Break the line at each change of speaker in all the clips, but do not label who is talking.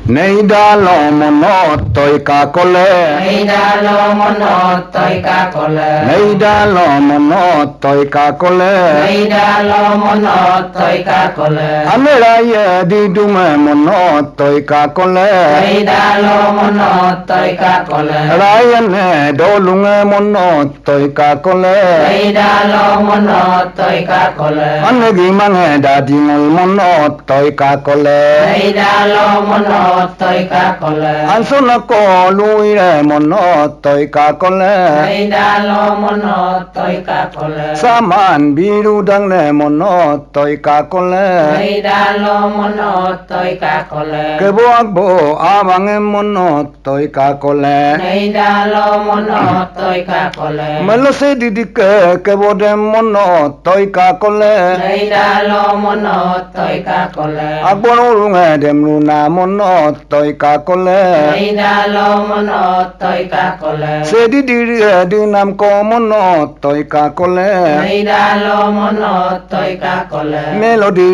Nei da lo mono toi ka kole.
Nei da lo mono toi ka kole.
Nei da lo mono toi ka kole.
Nei da lo mono toi ka kole.
Amera ye di dume mono toi ka kole.
Nei da lo mono toi ka kole.
Raya ne do lunge mono toi ka kole.
Nei da lo mono toi ka kole.
Anegi mange da di ngol mono toi ka kole.
Nei da lo mono toi ka kole.
Ansona ko lui re mono toi ka kole.
Nei da lo mono toi ka kole.
Saman biru dang ne mono toi ka kole.
Nei da lo mono toi ka kole.
Kebo akbo abange mono toi ka kole.
Nei da lo mono toi ka kole.
Melose didike kebo de mono toi ka kole.
Nei da lo mono toi ka kole.
Akbo runge dem luna mono toi ka kole.
Nei da lo mono toi ka kole.
Se didiri dinam ko mono toi ka kole.
Nei da lo mono toi ka kole.
Melodi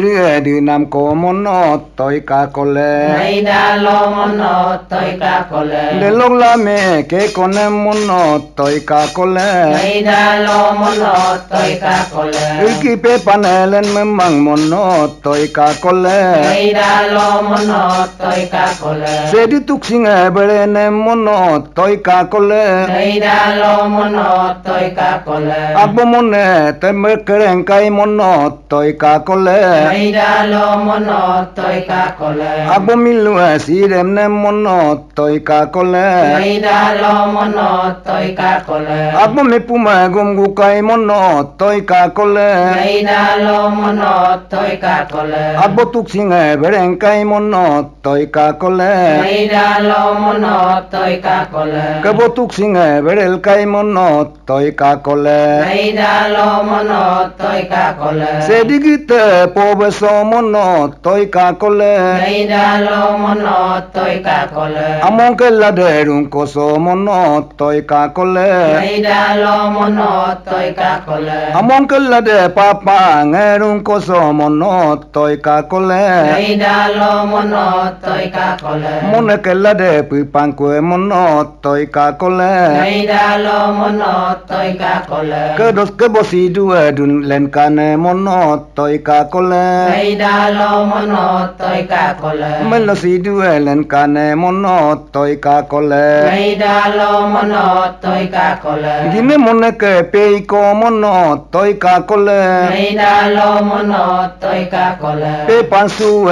dinam ko mono toi ka kole.
Nei da lo mono toi ka kole.
De log la me ke kone mono toi ka kole.
Nei da lo mono toi ka kole.
Iki pe panelen memang mono toi ka kole.
Nei da lo mono toi ka kole.
Se di tuksinge berene mono toi ka kole.
Nei da lo mono toi ka kole.
Akbo mone temer kereng kai mono toi ka kole.
Nei da lo mono toi ka kole.
Akbo milu sirem ne mono toi ka kole.
Nei da lo mono toi ka kole.
Akbo me puma gum kai mono toi ka kole.
Nei da lo mono toi ka kole.
Akbo tuksinge bereng kai mono toi ka kole.
Nei da lo mono toi ka kole.
Kebo tuksinge berel kai mono toi ka kole.
Nei da lo mono toi ka kole.
Se digite pobeso mono toi ka kole.
Nei da lo mono toi ka kole.
Among ke laderun koso mono toi ka kole.
Nei da lo mono toi ka kole.
Among ke lade papa ngerun koso mono toi ka kole.
Nei da lo mono toi ka kole.
Mone ke lade pipang kue mono toi ka kole.
Nei da lo mono toi ka kole.
Kedos kebosi dua dun len kane mono toi ka kole.
Nei da lo mono toi ka kole.
Melosi dua len kane mono toi ka kole.
Nei da lo mono toi ka kole.
Gine mone ke peiko mono toi ka kole.
Nei da lo mono toi ka kole.
Pe pansu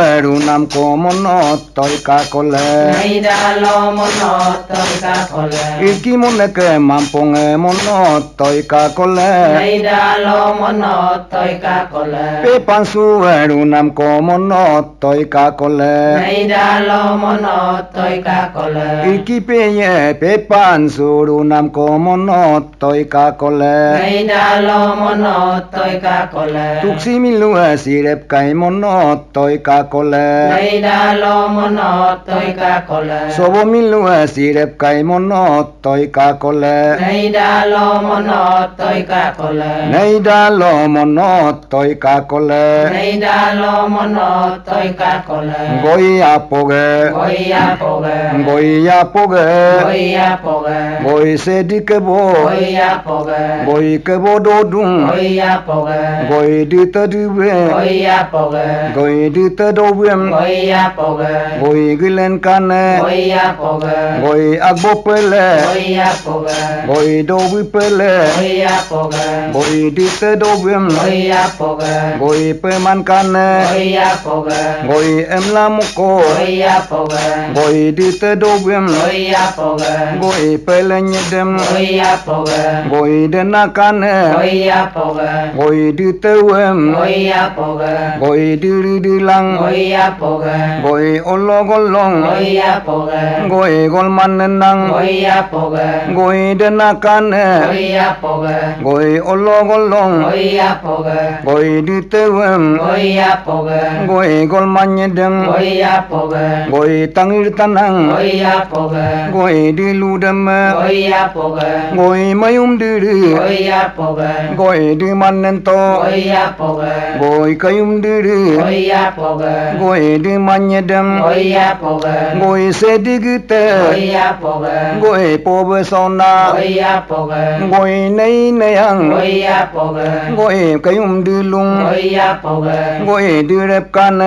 nam ko mono toi ka kole.
Nei da lo mono toi ka kole.
Iki mone ke mamponge mono toi ka kole.
Nei da lo mono toi ka kole.
Pe pansu nam ko mono toi ka kole.
Nei da lo mono toi ka kole.
Iki pe ye pe pansu nam ko mono toi ka kole.
Nei da lo mono toi ka kole.
Tuksi milu sirep kai mono toi ka kole.
Nei da lo mono toi ka kole.
Sobo milu sirep kai mono toi ka kole.
Nei da lo mono toi ka kole.
Nei da lo mono toi ka kole.
Nei da lo mono toi ka kole.
Goi apoge.
Goi apoge.
Goi apoge.
Goi apoge.
Goi sedike bo.
Goi apoge.
Goi kebo dodung.
Goi apoge.
Goi di tadiwe.
Goi apoge.
Goi di tadowem.
Goi apoge.
Goi gilen kane.
Goi apoge.
Goi agbo pele.
Goi apoge.
Goi dobi pele.
Goi apoge.
Goi di tadowem.
Goi apoge.
Goi peman kane.
Goi apoge.
Goi emla muko.
Goi apoge.
Goi di tadowem.
Goi apoge.
Goi pele nyedem.
Goi apoge.
Goi dena kane.
Goi apoge.
Goi di tewem.
Goi apoge.
Goi diri dilang.
Goi apoge.
Goi ologolong.
Goi apoge.
Goi golman nenang.
Goi apoge.
Goi dena kane.
Goi apoge.
Goi ologolong.
Goi apoge.
Goi di tewem.
Goi apoge.
Goi golman nyedem.
Goi apoge.
Goi tangir tanang.
Goi apoge.
Goi di ludem.
Goi apoge.
Goi mayum diri.
Goi apoge.
Goi di manento.
Goi apoge.
Goi kayum diri.
Goi apoge.
Goi di manyedem.
Goi ya poge,
ngồi xe đi cứ tê
ya poge,
ngồi po bơ son na
ya poge,
ngồi nay nay hằng
ya poge,
ngồi cái đi lung
ya poge,
ngồi đi rep can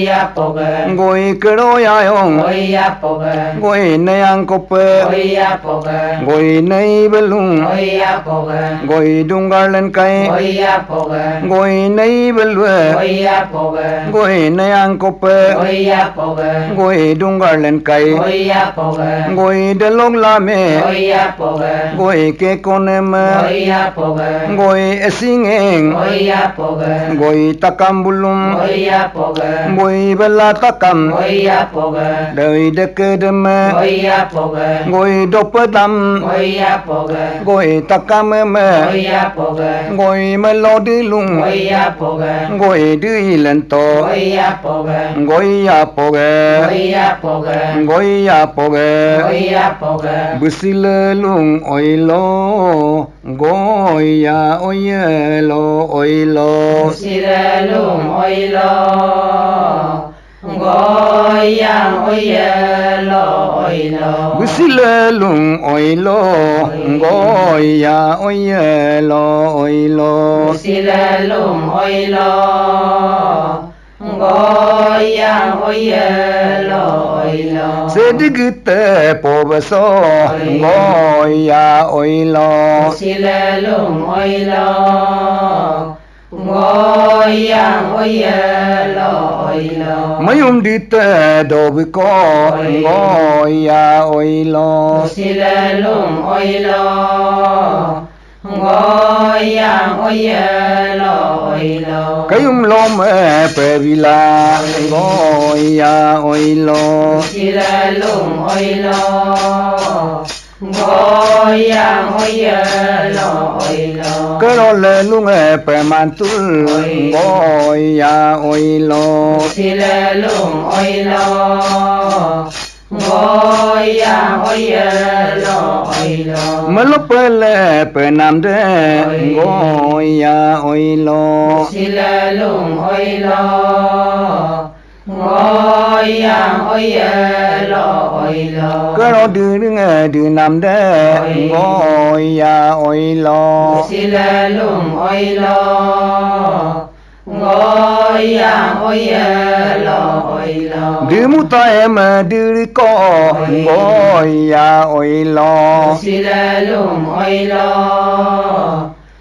ya poge,
ngồi cái đó ya hong
ya poge,
ngồi nay hằng cop
ya poge,
ngồi nay belung
ya poge,
ngồi dung garland kai
ya poge,
ngồi nay belwe
ya poge,
ngồi nay hằng cop
ya poge,
ngồi dung garland kai
ya poge,
ngồi de log la me
ya poge,
ngồi ke con em
ya poge,
ngồi singeng
ya poge,
ngồi takam bulum
ya poge,
ngồi bela takam
ya poge,
đời de ke dem
ya poge,
ngồi dopadam
ya poge,
ngồi takam em
ya poge,
ngồi melody lung
ya poge,
ngồi đi lên to
ya poge,
ngồi ya poge
ya poge,
ngồi ya poge
ya poge,
busilelung oilo goya oyelo oilo
Sirelum oilo, goyang oyelo oilo,
busilelung oilo goya oyelo oilo
Sirelum oilo, goyang oyelo oilo,
sedigite pobeso goya oilo
Sirelum oilo, goyang oyelo oilo,
mayum dite dobiko goya oilo
Silelum oilo, goyang oyelo oilo,
kayum lome pevila goya oilo
Silelum oilo, goyang oyelo oilo,
kerole lunge pemantul goya oilo
Silelum oilo, goyang oyelo oilo,
melopele penamde goya oilo
Silelum oilo, goyang oyelo oilo,
kero dinge dinamde goya oilo
Silelum oilo, goyang oyelo oilo,
dimuta em diriko goya oilo
Silelum oilo,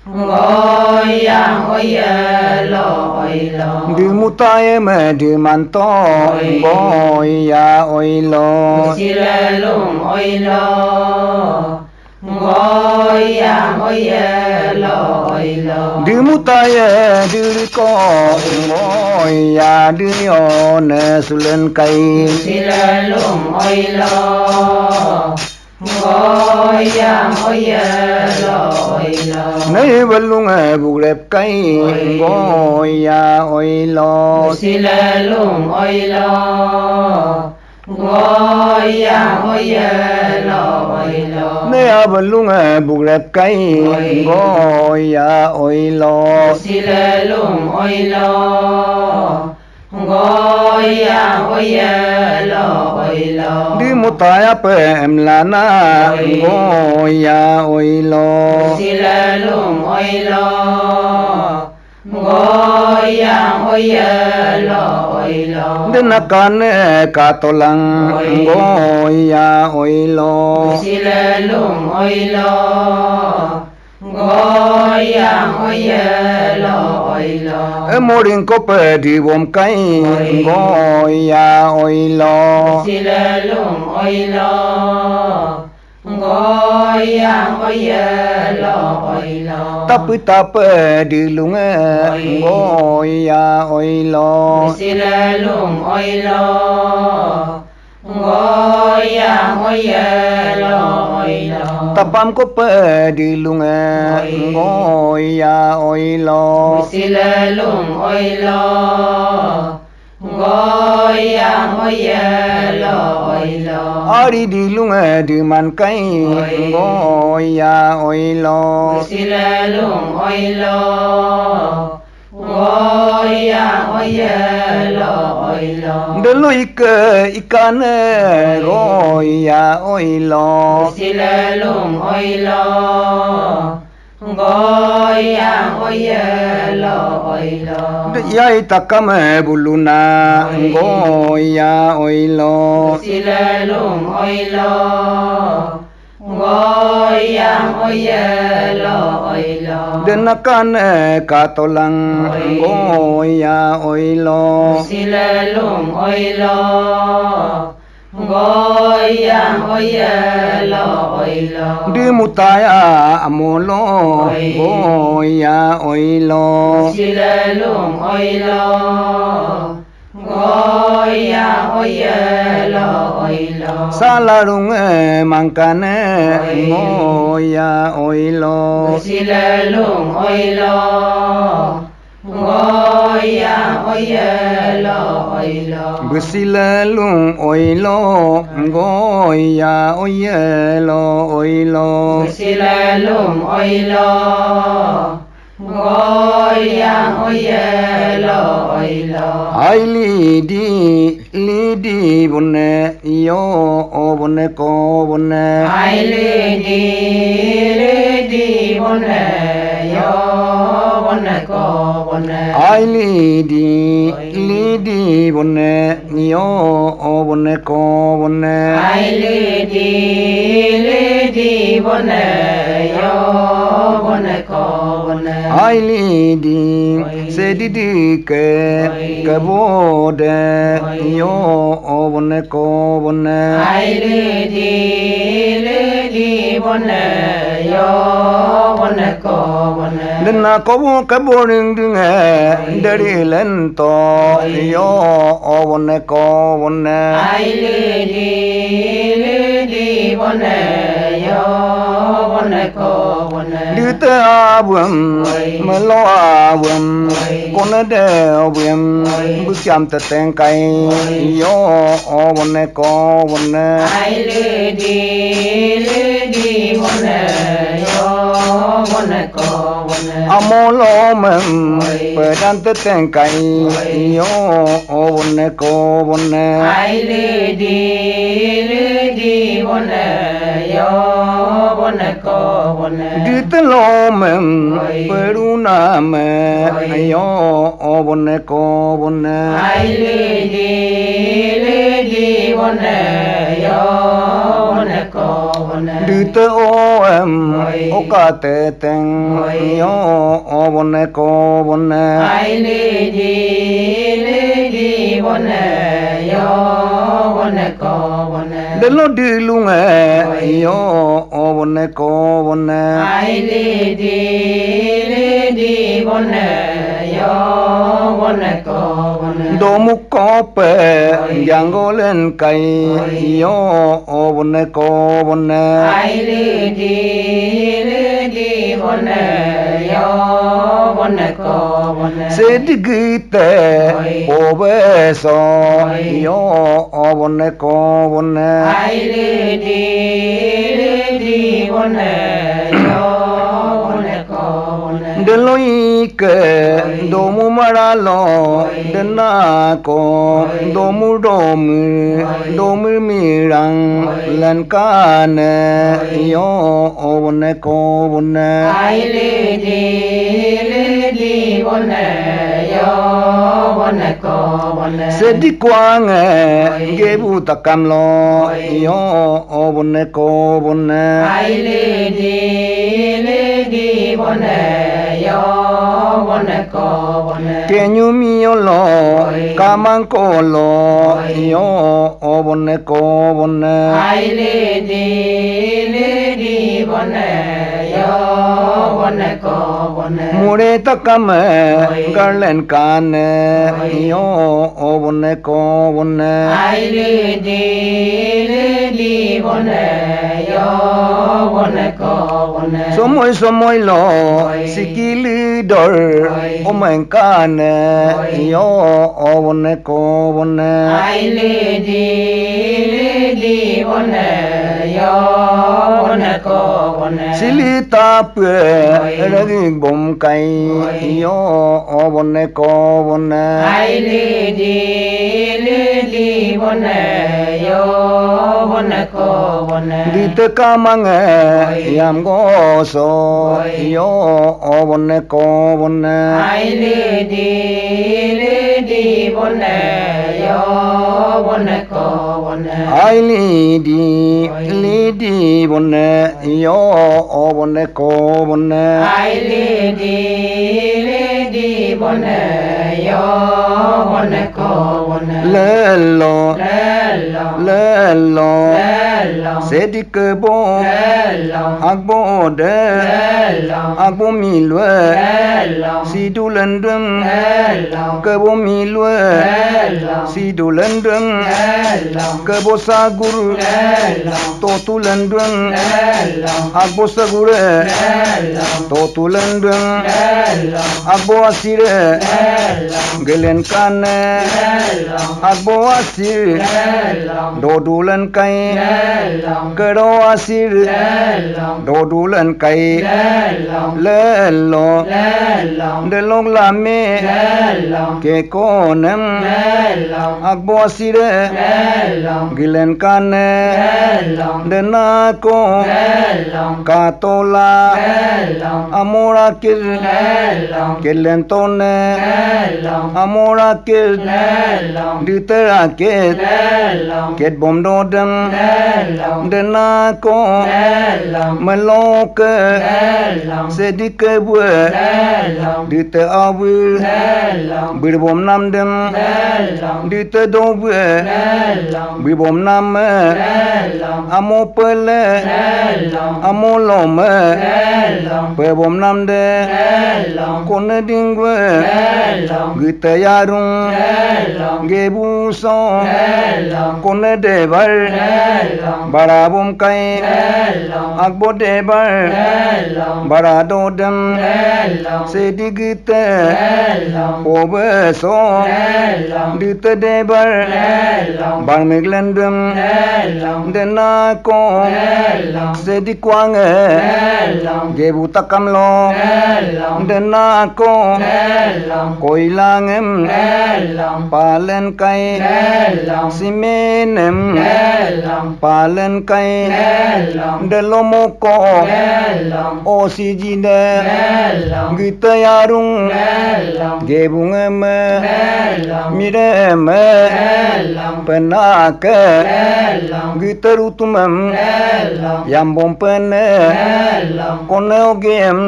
goyang oyelo oilo,
dimuta em dimanto goya oilo
Silelum oilo, goyang oyelo oilo,
dimuta ye diriko goya dio ne sulen kai
Silelum oilo, goyang oyelo oilo,
nei balunga bugrep kai goya oilo
Silelum oilo, goyang oyelo oilo,
ne abalunga bugrep kai goya oilo
Silelum oilo, goyang oyelo oilo,
dimutaya pe emlana goya oilo
Silelum oilo, goyang oyelo oilo,
dinakane katolang goya oilo
Silelum oilo, goyang oyelo oilo,
emoring ko pe di bom kai goya oilo
Silelum oilo, goyang oyelo oilo,
tapi tape di lunga goya oilo
Silelum oilo, goyang oyelo oilo,
tapam ko pe di lunga goya oilo
Silelum oilo, goyang oyelo oilo,
ari di lunga di man kai goya oilo
Silelum oilo, Oi ya oi lo oi lo.
De lo ikane goya oi lo.
Sile lung oi lo. Oi ya oi lo oi lo.
De yai takame buluna goya oi lo.
Sile lung oi lo. Oi ya oi lo oi lo.
De nakane katolang goya oi lo.
Sile lung oi lo. Oi ya oi lo oi lo.
Di mutaya amolo goya oi lo.
Sile lung oi lo. Oi ya oi lo oi lo.
Salarung mangkane goya oi lo.
Sile lung oi lo. Oi ya oi lo oi lo.
Busilalung oi lo goya oi lo oi lo.
Sile lung oi lo. Oi ya oi lo oi lo.
Ai lidi bonne yo bonne ko bonne.
Ai lady bonne yo bonne ko bonne.
Ai lidi bonne yo bonne ko bonne.
Ai lady bonne yo bonne ko bonne.
Ai lidi sedidi ke bode yo bonne ko bonne.
Ai lady bonne yo bonne ko bonne.
Dena ko ke boring dinge dari lento yo bonne ko bonne.
Ai lady bonne yo bonne ko bonne.
Dita abum melo abum kona de abum bukyam teteng kai yo bonne ko bonne.
Ai lady bonne yo bonne ko bonne.
Amolo mem pedan teteng kai yo bonne ko bonne.
Ai lady bonne yo bonne ko bonne.
Dita lo mem peruna me yo bonne ko bonne.
Ai lady bonne yo bonne ko bonne.
Dita om okate teng yo bonne ko bonne.
Ai lady bonne yo bonne ko bonne.
Delo dilunge yo bonne ko bonne.
Ai lady bonne yo bonne ko bonne.
Domu kope jangolen kai yo bonne ko bonne.
Ai lady bonne yo bonne ko bonne.
Sedigite obeso yo bonne ko bonne.
Ai lady bonne yo bonne ko bonne.
Deloike domu maralo dena ko domu domu mirang lankane yo bonne ko bonne.
Ai lady bonne yo bonne ko bonne.
Sedikwange gebu takamlo yo bonne ko bonne.
Ai lady bonne yo bonne ko bonne.
Kenyu miolo kamankolo yo bonne ko bonne.
Ai lady bonne yo bonne ko bonne.
Mure takame garlen kane yo bonne ko bonne.
Ai lady bonne yo bonne ko bonne.
Somoy lo sikili dor omenkane yo bonne ko bonne.
Ai lady bonne yo bonne ko one
silita pwe ragi bom kai yo one ko one
ai li one yo one ko one
dit kamang yam go so yo one ko one
ai li one yo one ko one
ai li di one yo one ko one
ai li one yo one ko one
le lo sedik bo akbo de akbo mi lue si du len dum ke bo mi lue si du len dum ke bo sagur to tu len dum akbo sagur to tu len dum akbo asire gelen kan akbo asir do du len kai ke do asir do du len kai le lo de long la me ke ko nem akbo asir gelen kan de na ko ka to la amora kir kelen ton amora kir ditera ket bom do dem de na ko melok sedik bu dite awu bir bom nam dem dite do bu bir bom nam amo pele amo lom pe bom nam de kon dingwe gite yarung gebu so kon de bar bara bom kai akbo de bar bara do dem sedigite obe so dite de bar bar meglendem de na ko sedikwang gebu takam lo de na ko koilangem palen kai simenem palen kai delomoko osijine gita yarung gebungem mirem penake gita rutumem yambom pene kone ogem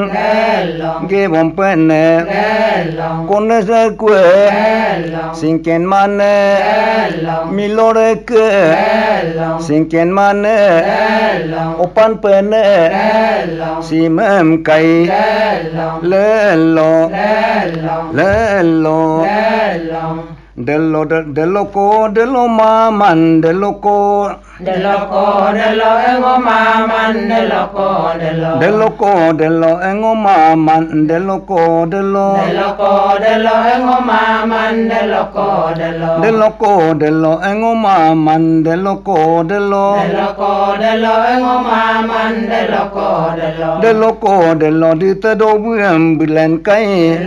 gebom pene kone zakwe sinken mane milorek sinken mane opan pene simem kai lelo dello ko dello maman dello
engo maman
dello engo maman dello
engo maman
dello engo maman dello
engo maman
dello dite do buem bilen kai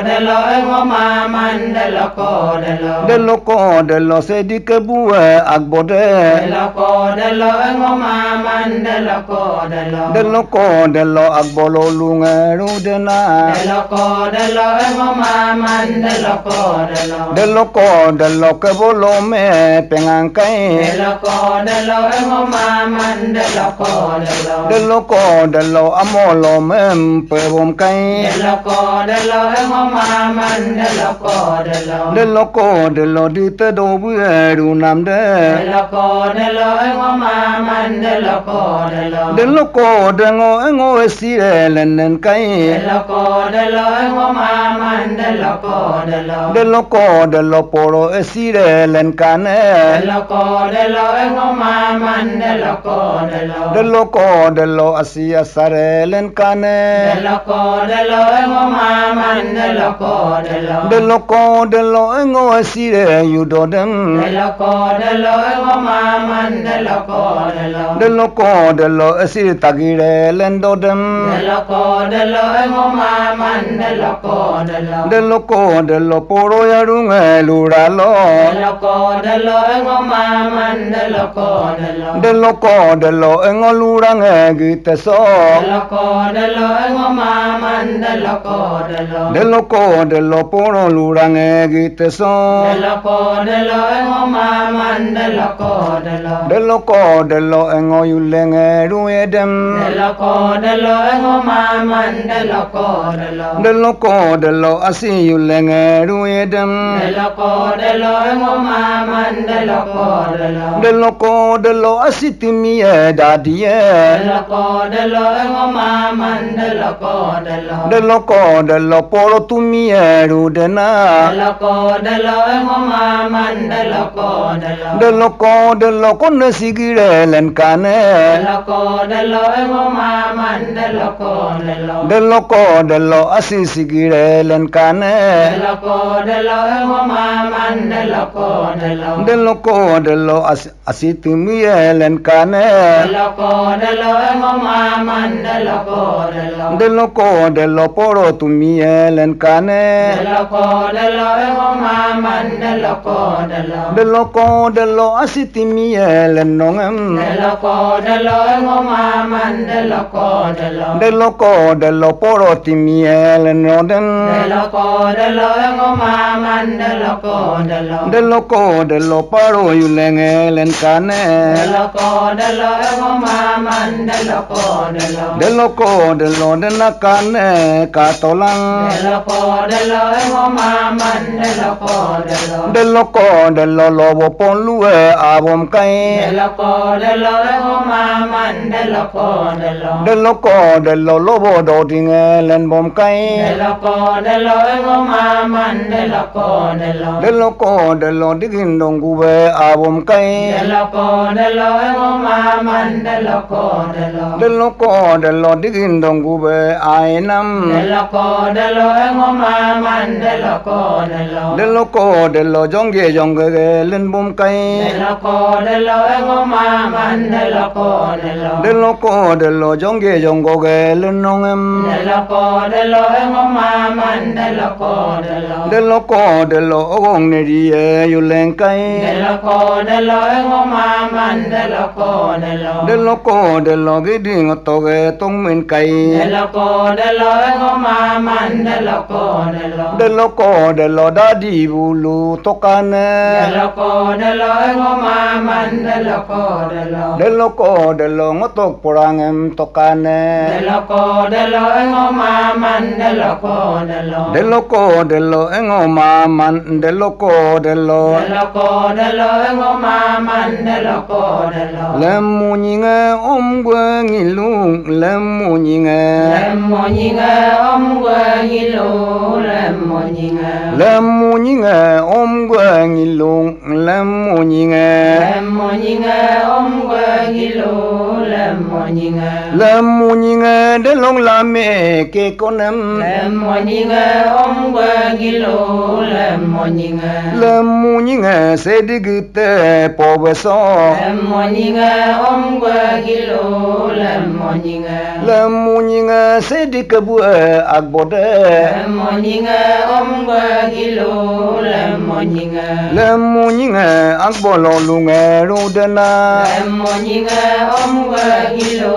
dello engo maman
dello sedik buwe akbode
dello engo maman
dello akbolo lungeru dena
dello engo maman
dello kebolo me pengangkai
dello engo maman
dello amolo mem pebom kai
dello engo maman
dello dite do bueru namde
dello engo maman
dello engo esire lenen kai
dello engo maman
dello poro esire len kane
dello engo maman
dello asia sare len kane
dello engo maman
dello engo ngô si re yu do dem
de lo ko de lo ngo ma man de lo ko de lo
de lo ko de lo si tagi re len do dem
de lo ko de lo ngo ma man de lo ko de lo
de lo ko de lo poro ya ru nge lu ra lo
de lo ko de lo ngo ma man de lo ko de lo
de lo ko de lo ngo lu ra nge gi te so
de lo ko de lo ngo ma man de lo ko de lo
de lo ko de lo poro lu ra nge gi te so
de lo ko de lo ngo ma man de lo ko de lo
de lo ko de lo ngo yu le nge ru ye dem
de lo ko de lo ngo ma man de lo ko de lo
de lo ko de lo asi yu le nge ru ye dem
de lo ko de lo ngo ma man de lo ko de lo
de lo ko de lo asi ti mi ye da di ye
de lo ko de lo ngo ma man de lo ko de lo
de lo ko de lo poro tu mi ye ru de na
de lo ko de lo ngo ma man de lo ko de lo
de lo ko de lo ko ne si gi re len ka
de
ne
lo ko de lo ngo ma man de lo ko de lo
de lo ko de lo asi si gi re len ka
de
ne
lo ko de lo ngo ma man de lo ko de lo
de lo ko de lo asi ti mi ye len ka
de
ne
lo ko de lo ngo ma man de lo ko de lo
de lo ko de lo poro tu mi ye len ka
de
ne
lo ko de lo ngo ma man de lo ko de lo
de lo ko de lo asi ti mi ye len no ngem
de lo ko de lo ngo ma man de lo ko de lo
de lo ko de lo poro ti mi ye len no den
de lo ko de lo ngo ma man de lo ko de lo
de lo ko de lo paro yu le nge len ka
de
ne
lo ko de lo ngo ma man de lo ko de lo
de lo ko de lo de na ka ne ka to lang
de lo ko de lo ngo ma man de lo ko de lo
de lo ko de lo bo pon lu e a bom
de
kai
lo ko de lo ngo ma man de lo ko de lo
de lo ko de lo bo do ti nge len bom
de
kai
lo ko de lo ngo ma man de lo ko de lo
de lo ko de lo di gin dong gu be a bom
de
kai
lo ko de lo ngo ma man de lo ko de lo
de lo ko de lo di gin dong gu be ai nam
de lo ko de lo ngo ma man de lo ko de lo
de lo ko de lo jong ge len bom
de
kai
lo ko de lo ngo ma man de lo ko de lo
de lo ko de lo jong ge len nong em
de lo ko de lo ngo ma man de lo ko de lo
de lo ko de lo gong ne ri e yu len
de
kai
lo ko de lo ngo ma man de lo ko de lo
de lo ko de lo ge ding to ge tong men
de
kai
lo ko de lo ngo ma man de lo ko de lo
de lo ko de lo da di bu lu to ka
de
ne
lo ko de lo ngo ma man de lo ko de lo
de lo ko de lo ngo to porang em to ka
de
ne
lo ko de lo ngo ma man de lo ko de lo
de lo ko de lo ngo ma man de lo ko de lo
de lo ko de lo ngo ma man de lo ko de lo
le mu nhi nge om gwe ngi lu le mu nhi nge
lem mo nhi nga om gwa ngi lo lem mo nhi nga
le mu nhi nge om gwe ngi lu le mu nhi nge
lem mo nhi nga om gwa ngi lo lem mo nhi nga
le mu nhi nge de long la me ke con em
lem mo nhi nga om gwa ngi lo lem mo nhi nga
le mu nhi nge se di gite po be so
lem mo nhi nga om gwa ngi lo lem mo nhi nga
le mu nhi nge se di ke bu ak bo de
lem mo nhi nga om gwa ngi lo lem mo nhi nga
le mu nhi nge ak bo lo lu nge ru de na
lem mo nhi nga om gwa ngi lo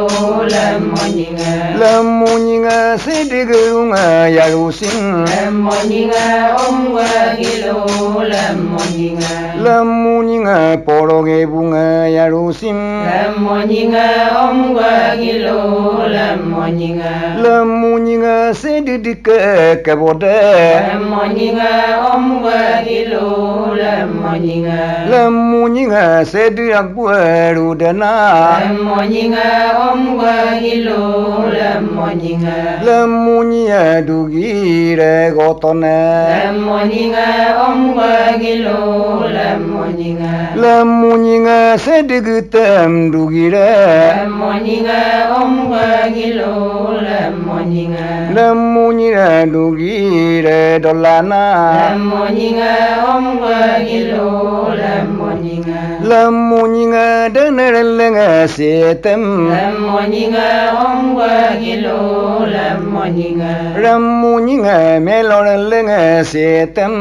lem mo nhi nga
le mu nhi nge se di ge ru nge ya ru sin
lem mo nhi nga om gwa ngi lo lem mo nhi nga
le mu nhi nge po ro ge bu nge ya ru sin
lem mo nhi nga om gwa ngi lo lem mo nhi nga
le mu nhi nge se di ke bo de
lem mo nhi nga om gwa ngi lo lem mo nhi nga
le mu nhi nge se di ak bu ru de na
lem mo nhi nga om qua gilo
lemunya dugire gotone
om qua gilo
lemunya sedegetem dugire
om qua gilo
lemunya dugire dolana
om qua gilo
lemunya denelenga setem
om qua gilo
lemunya melolenga setem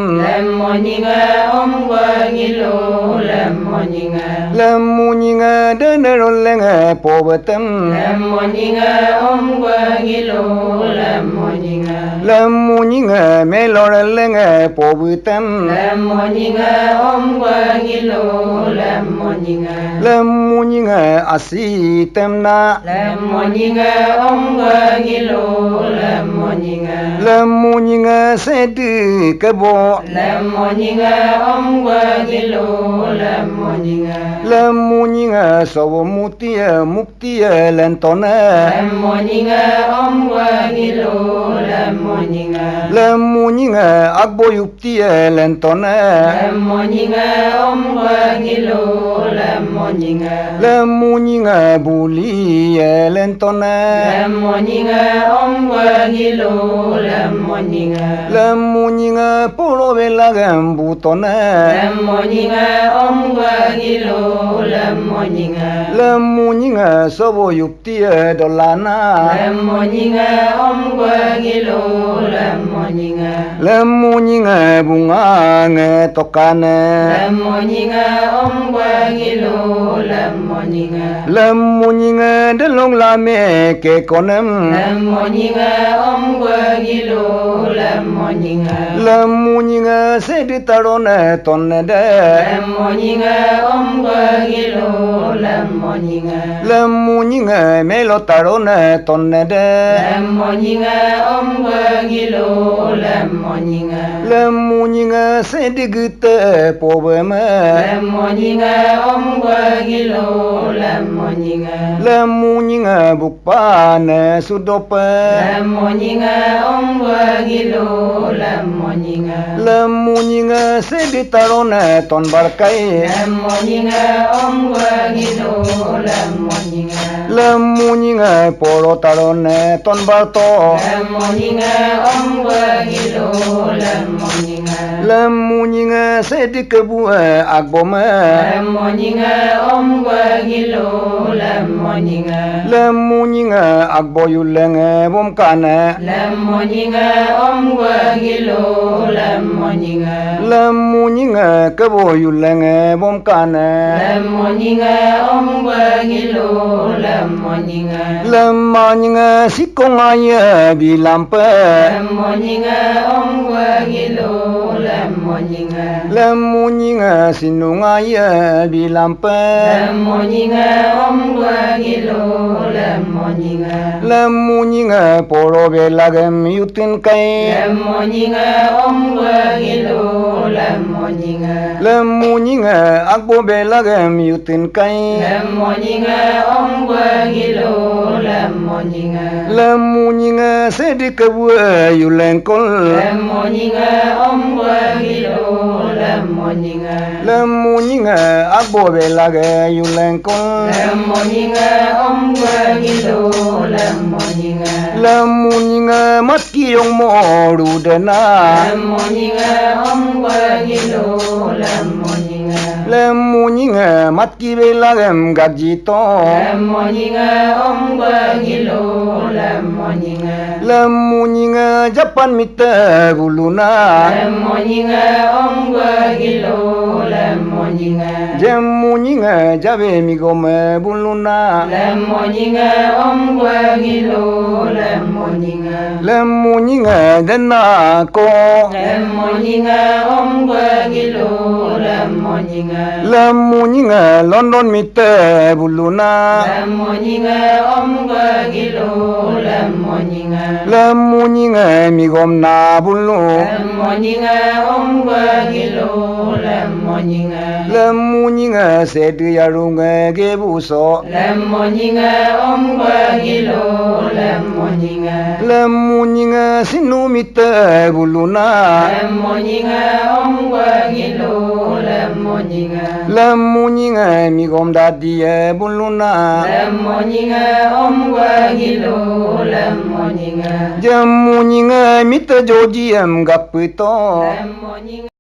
om qua gilo
lemunya denelenga pobetem
om qua gilo
lemunya melolenga pobetem
om qua gilo
lemunya asitemna
om qua gilo
lemunya sedi kebo
om qua gilo
lemunya sobomutia muktia lentona
om qua gilo
lemunya agboyuktia lentona
om qua gilo
lemunya bulia lentona
om qua gilo
lemunya polovela gambutona
om qua gilo
lemunya soboyuktia dolana
om qua gilo
lemunya bunga ngetokane
om qua gilo
lemunya delong lame ke konem
om qua gilo
lemunya seditarone tonede
om qua gilo
lemunya melotarone tonede
om qua gilo
lemunya sedigite pobeme
om qua gilo
lemunya bukpane sudope
om qua gilo
lemunya seditarone ton barkai
om qua gilo
lemunya poro tarone ton barto
om qua gilo
lemunya sedikebu agbome
om qua gilo
lemunya agboyulenge bomkane
om qua gilo
lemunya keboyulenge bomkane
om qua gilo
lemanya sikongaya bilampe
om qua gilo
lemunya sinungaya bilampe
om qua gilo
lemunya poro belagem yutin kai
om qua gilo
lemunya agbo belagem yutin kai
om qua gilo
lemunya sedikebu yulenkol
om qua gilo
lemunya agbo belage yulenkol
om qua gilo
lemunya matkiyong moru dena
om qua gilo
lemunya matki belagem gajito
om qua gilo
lemunya japan mita buluna
om qua gilo
jemunya jabe migome buluna
om qua gilo
lemunya dena ko
om qua gilo
lemunya London mita buluna
om qua gilo
lemunya migom na bulu
om qua gilo
lemmunyinga seduyarunga gebuso
lemmunyinga omgwagilo lemmunyinga
lemmunyinga sinumita buluna
lemmunyinga omgwagilo lemmunyinga
lemmunyinga migomdadiye buluna
lemmunyinga omgwagilo lemmunyinga
jammunyinga mita jojiyam gapito
lemmunyinga